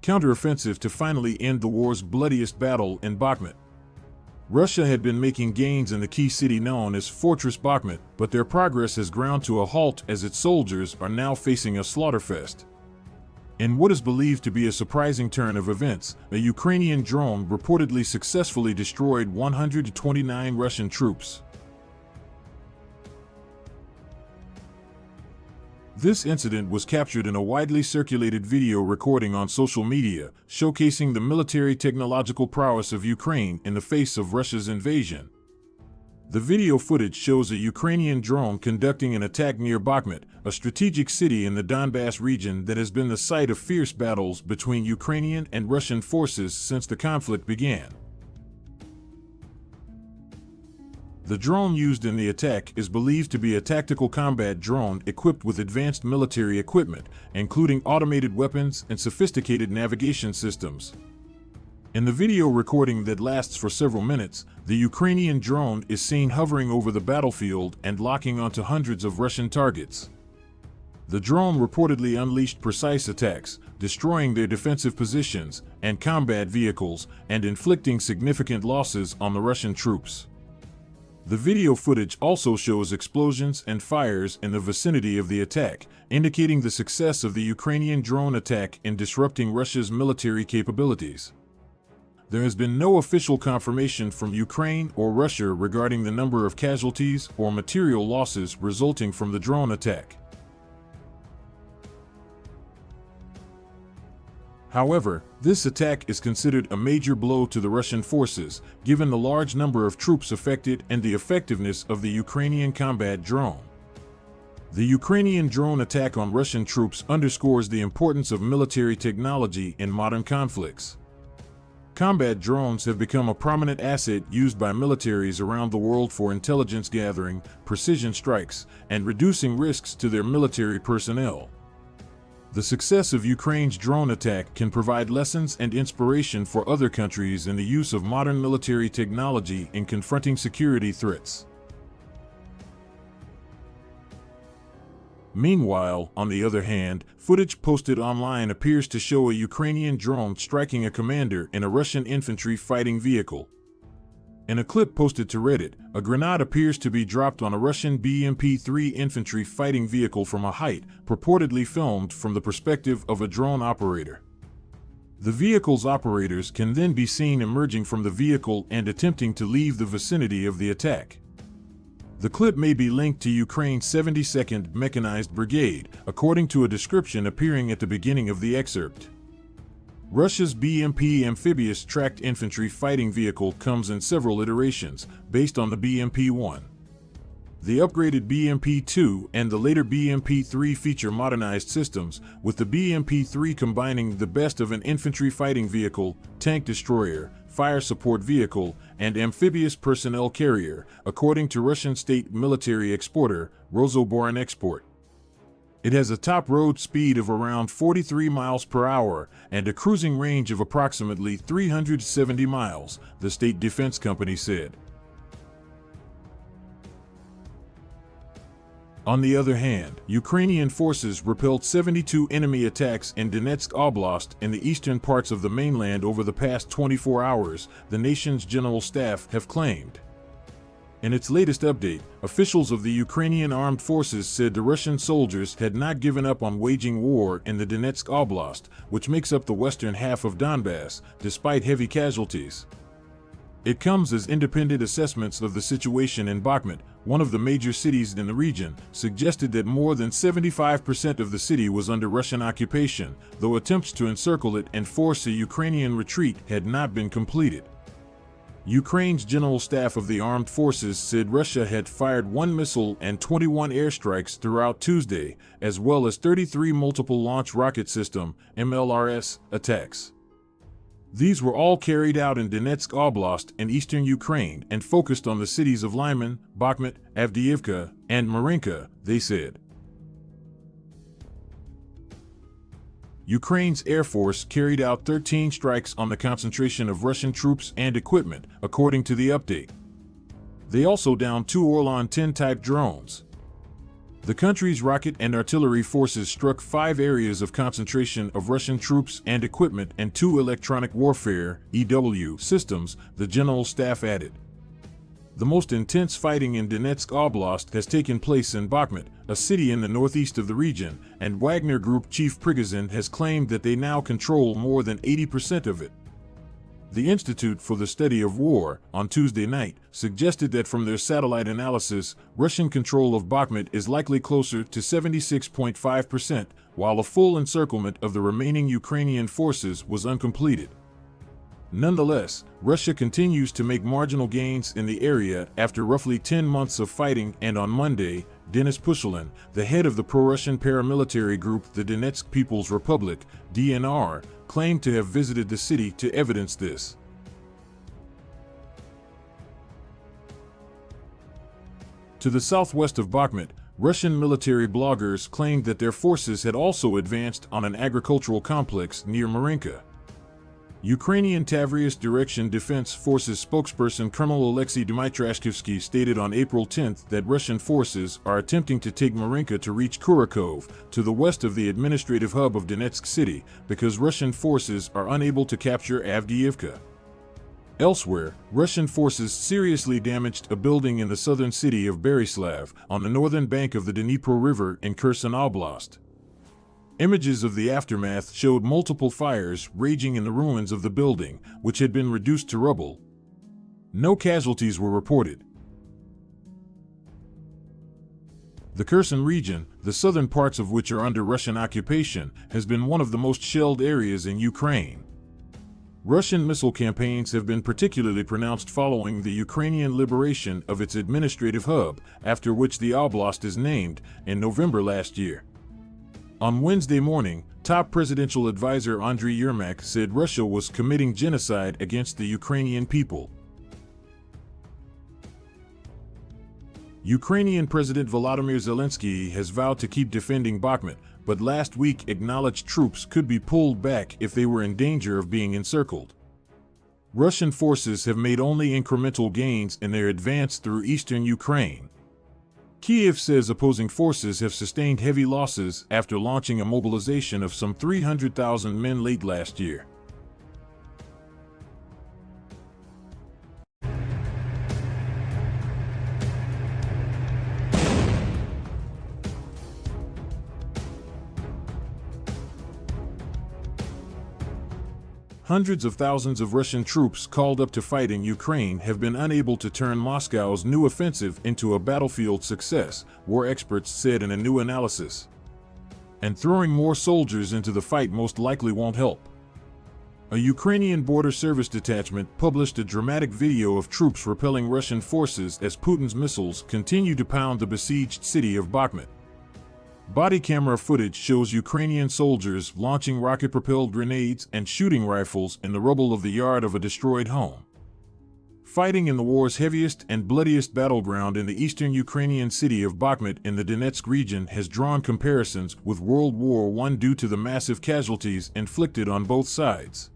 counteroffensive to finally end the war's bloodiest battle in Bakhmut. Russia had been making gains in the key city known as Fortress Bakhmut, but their progress has ground to a halt as its soldiers are now facing a slaughterfest. In what is believed to be a surprising turn of events, a Ukrainian drone reportedly successfully destroyed 129 Russian troops. This incident was captured in a widely circulated video recording on social media, showcasing the military technological prowess of Ukraine in the face of Russia's invasion. The video footage shows a Ukrainian drone conducting an attack near Bakhmut, a strategic city in the Donbass region that has been the site of fierce battles between Ukrainian and Russian forces since the conflict began. The drone used in the attack is believed to be a tactical combat drone equipped with advanced military equipment, including automated weapons and sophisticated navigation systems. In the video recording that lasts for several minutes, the Ukrainian drone is seen hovering over the battlefield and locking onto hundreds of Russian targets. The drone reportedly unleashed precise attacks, destroying their defensive positions and combat vehicles and inflicting significant losses on the Russian troops. The video footage also shows explosions and fires in the vicinity of the attack, indicating the success of the Ukrainian drone attack in disrupting Russia's military capabilities. There has been no official confirmation from Ukraine or Russia regarding the number of casualties or material losses resulting from the drone attack. However, this attack is considered a major blow to the Russian forces, given the large number of troops affected and the effectiveness of the Ukrainian combat drone. The Ukrainian drone attack on Russian troops underscores the importance of military technology in modern conflicts. Combat drones have become a prominent asset used by militaries around the world for intelligence gathering, precision strikes, and reducing risks to their military personnel. The success of Ukraine's drone attack can provide lessons and inspiration for other countries in the use of modern military technology in confronting security threats. Meanwhile, on the other hand, footage posted online appears to show a Ukrainian drone striking a commander in a Russian infantry fighting vehicle. In a clip posted to Reddit, a grenade appears to be dropped on a Russian BMP-3 infantry fighting vehicle from a height, purportedly filmed from the perspective of a drone operator. The vehicle's operators can then be seen emerging from the vehicle and attempting to leave the vicinity of the attack. The clip may be linked to Ukraine's 72nd Mechanized Brigade, according to a description appearing at the beginning of the excerpt. Russia's BMP amphibious tracked infantry fighting vehicle comes in several iterations, based on the BMP-1. The upgraded BMP-2 and the later BMP-3 feature modernized systems, with the BMP-3 combining the best of an infantry fighting vehicle, tank destroyer, fire support vehicle, and amphibious personnel carrier, according to Russian state military exporter, Rosoboronexport. It has a top road speed of around 43 miles per hour and a cruising range of approximately 370 miles, the state defense company said. On the other hand, Ukrainian forces repelled 72 enemy attacks in Donetsk Oblast in the eastern parts of the mainland over the past 24 hours, the nation's general staff have claimed. In its latest update, officials of the Ukrainian armed forces said the Russian soldiers had not given up on waging war in the Donetsk Oblast, which makes up the western half of Donbass, despite heavy casualties. It comes as independent assessments of the situation in Bakhmut, one of the major cities in the region, suggested that more than 75% of the city was under Russian occupation, though attempts to encircle it and force a Ukrainian retreat had not been completed. Ukraine's General Staff of the Armed Forces said Russia had fired 1 missile and 21 airstrikes throughout Tuesday, as well as 33 multiple launch rocket system (MLRS) attacks. These were all carried out in Donetsk Oblast in eastern Ukraine and focused on the cities of Lyman, Bakhmut, Avdiivka, and Marinka, they said. Ukraine's Air Force carried out 13 strikes on the concentration of Russian troops and equipment, according to the update. They also downed 2 Orlan 10 type drones. The country's rocket and artillery forces struck 5 areas of concentration of Russian troops and equipment and 2 electronic warfare (EW) systems, the General Staff added. The most intense fighting in Donetsk Oblast has taken place in Bakhmut, a city in the northeast of the region, and Wagner Group chief Prigozhin has claimed that they now control more than 80% of it. The Institute for the Study of War, on Tuesday night, suggested that from their satellite analysis, Russian control of Bakhmut is likely closer to 76.5%, while a full encirclement of the remaining Ukrainian forces was uncompleted. Nonetheless, Russia continues to make marginal gains in the area after roughly 10 months of fighting, and on Monday, Denis Pushilin, the head of the pro-Russian paramilitary group the Donetsk People's Republic, DNR, claimed to have visited the city to evidence this. To the southwest of Bakhmut, Russian military bloggers claimed that their forces had also advanced on an agricultural complex near Marinka. Ukrainian Tavrius Direction Defense Forces spokesperson Colonel Alexei Dmitrashkivsky stated on April 10 that Russian forces are attempting to take Marinka to reach Kurakov, to the west of the administrative hub of Donetsk city, because Russian forces are unable to capture Avdiivka. Elsewhere, Russian forces seriously damaged a building in the southern city of Berislav, on the northern bank of the Dnipro River in Kherson Oblast. Images of the aftermath showed multiple fires raging in the ruins of the building, which had been reduced to rubble. No casualties were reported. The Kherson region, the southern parts of which are under Russian occupation, has been one of the most shelled areas in Ukraine. Russian missile campaigns have been particularly pronounced following the Ukrainian liberation of its administrative hub, after which the oblast is named, in November last year. On Wednesday morning, top presidential advisor Andriy Yermak said Russia was committing genocide against the Ukrainian people. Ukrainian President Volodymyr Zelensky has vowed to keep defending Bakhmut, but last week acknowledged troops could be pulled back if they were in danger of being encircled. Russian forces have made only incremental gains in their advance through eastern Ukraine. Kyiv says opposing forces have sustained heavy losses after launching a mobilization of some 300,000 men late last year. Hundreds of thousands of Russian troops called up to fight in Ukraine have been unable to turn Moscow's new offensive into a battlefield success, war experts said in a new analysis. And throwing more soldiers into the fight most likely won't help. A Ukrainian border service detachment published a dramatic video of troops repelling Russian forces as Putin's missiles continue to pound the besieged city of Bakhmut. Body camera footage shows Ukrainian soldiers launching rocket-propelled grenades and shooting rifles in the rubble of the yard of a destroyed home. Fighting in the war's heaviest and bloodiest battleground in the eastern Ukrainian city of Bakhmut in the Donetsk region has drawn comparisons with World War I due to the massive casualties inflicted on both sides.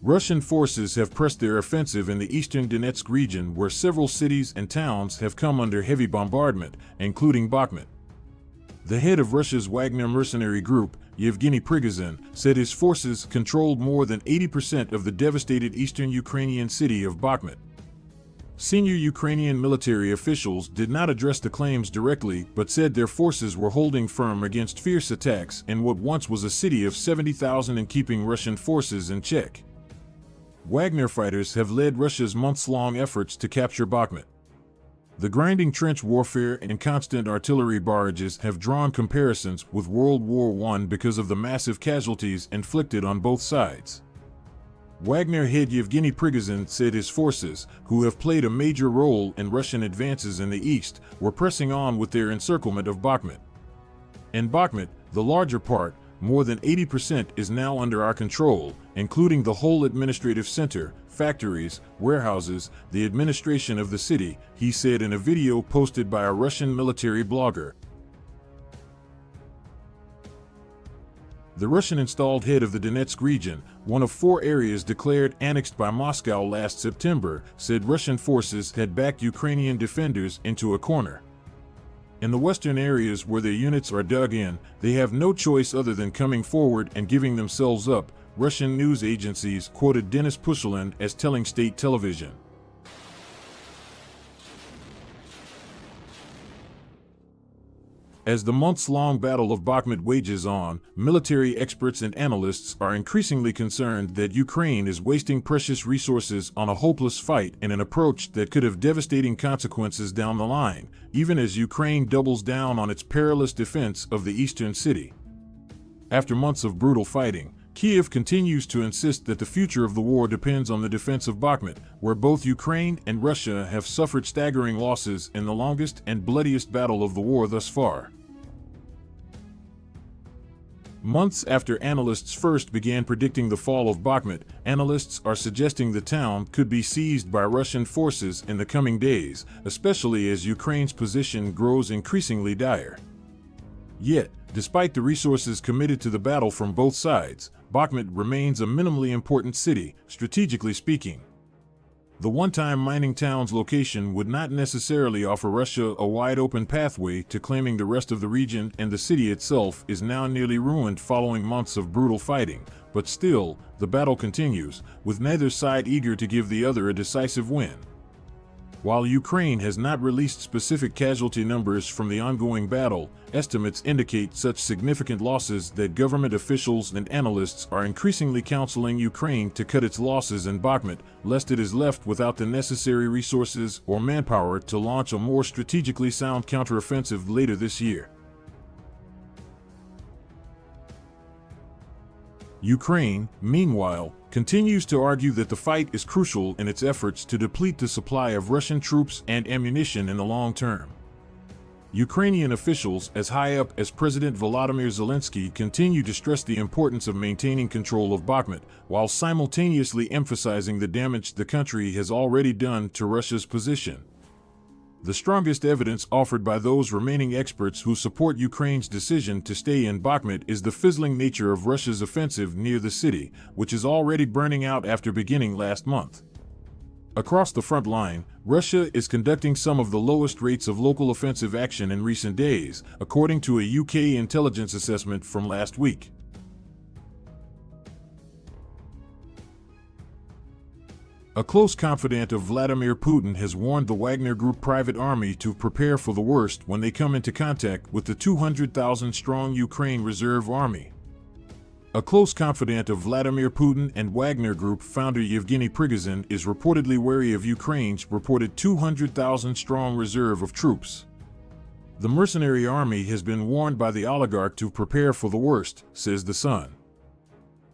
Russian forces have pressed their offensive in the eastern Donetsk region, where several cities and towns have come under heavy bombardment, including Bakhmut. The head of Russia's Wagner mercenary group, Yevgeny Prigozhin, said his forces controlled more than 80% of the devastated eastern Ukrainian city of Bakhmut. Senior Ukrainian military officials did not address the claims directly, but said their forces were holding firm against fierce attacks in what once was a city of 70,000 and keeping Russian forces in check. Wagner fighters have led Russia's months-long efforts to capture Bakhmut. The grinding trench warfare and constant artillery barrages have drawn comparisons with World War I because of the massive casualties inflicted on both sides. Wagner head Yevgeny Prigozhin said his forces, who have played a major role in Russian advances in the east, were pressing on with their encirclement of Bakhmut. In Bakhmut, the larger part, more than 80%, is now under our control, including the whole administrative center, factories, warehouses, the administration of the city, he said in a video posted by a Russian military blogger. The Russian-installed head of the Donetsk region, one of 4 areas declared annexed by Moscow last September, said Russian forces had backed Ukrainian defenders into a corner. In the western areas where their units are dug in, they have no choice other than coming forward and giving themselves up, Russian news agencies quoted Denis Pushilin as telling state television. As the months-long Battle of Bakhmut wages on, military experts and analysts are increasingly concerned that Ukraine is wasting precious resources on a hopeless fight in an approach that could have devastating consequences down the line, even as Ukraine doubles down on its perilous defense of the eastern city. After months of brutal fighting, Kyiv continues to insist that the future of the war depends on the defense of Bakhmut, where both Ukraine and Russia have suffered staggering losses in the longest and bloodiest battle of the war thus far. Months after analysts first began predicting the fall of Bakhmut, analysts are suggesting the town could be seized by Russian forces in the coming days, especially as Ukraine's position grows increasingly dire. Yet, despite the resources committed to the battle from both sides, Bakhmut remains a minimally important city, strategically speaking. The one-time mining town's location would not necessarily offer Russia a wide-open pathway to claiming the rest of the region, and the city itself is now nearly ruined following months of brutal fighting. But still, the battle continues, with neither side eager to give the other a decisive win. While Ukraine has not released specific casualty numbers from the ongoing battle, estimates indicate such significant losses that government officials and analysts are increasingly counseling Ukraine to cut its losses in Bakhmut, lest it is left without the necessary resources or manpower to launch a more strategically sound counteroffensive later this year. Ukraine, meanwhile, continues to argue that the fight is crucial in its efforts to deplete the supply of Russian troops and ammunition in the long term. Ukrainian officials, as high up as President Volodymyr Zelensky, continue to stress the importance of maintaining control of Bakhmut, while simultaneously emphasizing the damage the country has already done to Russia's position. The strongest evidence offered by those remaining experts who support Ukraine's decision to stay in Bakhmut is the fizzling nature of Russia's offensive near the city, which is already burning out after beginning last month. Across the front line, Russia is conducting some of the lowest rates of local offensive action in recent days, according to a UK intelligence assessment from last week. A close confidant of Vladimir Putin has warned the Wagner Group private army to prepare for the worst when they come into contact with the 200,000-strong Ukraine Reserve Army. A close confidant of Vladimir Putin and Wagner Group founder Yevgeny Prigozhin is reportedly wary of Ukraine's reported 200,000-strong reserve of troops. The mercenary army has been warned by the oligarch to prepare for the worst, says The Sun.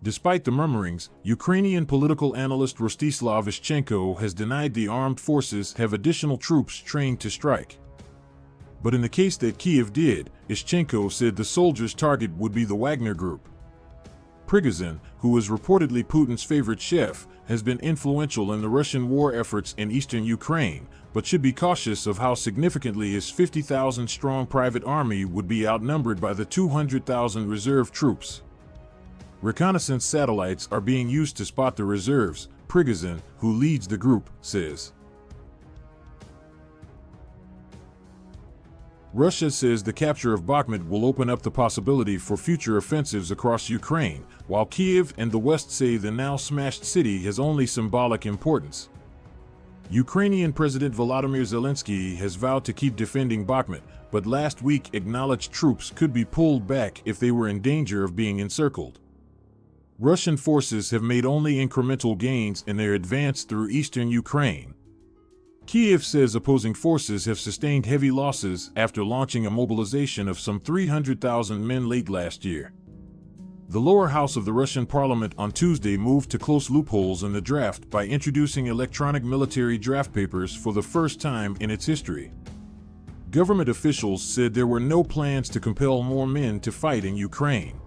Despite the murmurings, Ukrainian political analyst Rostislav Ishchenko has denied the armed forces have additional troops trained to strike. But in the case that Kyiv did, Ishchenko said the soldiers' target would be the Wagner Group. Prigozhin, who is reportedly Putin's favorite chef, has been influential in the Russian war efforts in eastern Ukraine, but should be cautious of how significantly his 50,000-strong private army would be outnumbered by the 200,000 reserve troops. Reconnaissance satellites are being used to spot the reserves, Prigozhin, who leads the group, says. Russia says the capture of Bakhmut will open up the possibility for future offensives across Ukraine, while Kyiv and the West say the now smashed city has only symbolic importance. Ukrainian President Volodymyr Zelensky has vowed to keep defending Bakhmut, but last week acknowledged troops could be pulled back if they were in danger of being encircled. Russian forces have made only incremental gains in their advance through eastern Ukraine. Kyiv says opposing forces have sustained heavy losses after launching a mobilization of some 300,000 men late last year. The lower house of the Russian parliament on Tuesday moved to close loopholes in the draft by introducing electronic military draft papers for the first time in its history. Government officials said there were no plans to compel more men to fight in Ukraine.